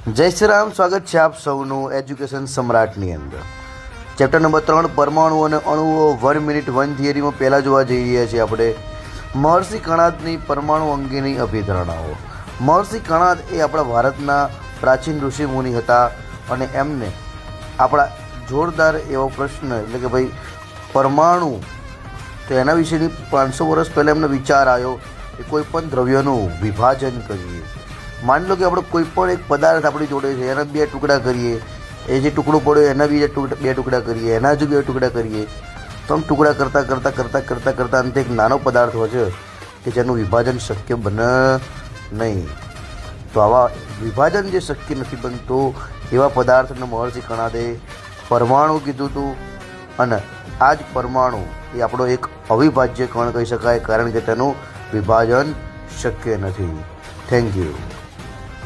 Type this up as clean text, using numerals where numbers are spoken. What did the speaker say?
જય શ્રી રામ. સ્વાગત છે આપ સૌનું એજ્યુકેશન સમ્રાટની અંદર. ચેપ્ટર નંબર 3 પરમાણુ અને અણુઓ 1 મિનિટ 1 થિયરીમાં પહેલાં જોવા જઈ રહ્યા છીએ આપણે મહર્ષિ કણાદની પરમાણુ અંગેની અભિધારણાઓ. મહર્ષિ કણાદ એ આપણા ભારતના પ્રાચીન ઋષિમુનિ હતા અને એમને આપણા જોરદાર એવો પ્રશ્ન એટલે કે ભાઈ પરમાણુ તો એના વિશેની 500 વર્ષ પહેલાં એમને વિચાર આવ્યો કે કોઈ પણ દ્રવ્યનું વિભાજન કરીએ. માની લો કે આપણે કોઈ પણ એક પદાર્થ આપણી જોડે છે, એના 2 ટુકડા કરીએ, એ જે ટુકડો પડ્યો એના બીજા 2 ટુકડા કરીએ, એના હજુ 2 ટુકડા કરીએ, તો આમ ટુકડા કરતાં અંતે એક નાનો પદાર્થ હોય છે કે જેનું વિભાજન શક્ય બને નહીં. તો આવા વિભાજન જે શક્ય નથી બનતું એવા પદાર્થને મહર્ષિ કણાદે પરમાણુ કીધું હતું. અને આ જ પરમાણુ એ આપણો એક અવિભાજ્ય કણ કહી શકાય, કારણ કે તેનું વિભાજન શક્ય નથી. Thank you.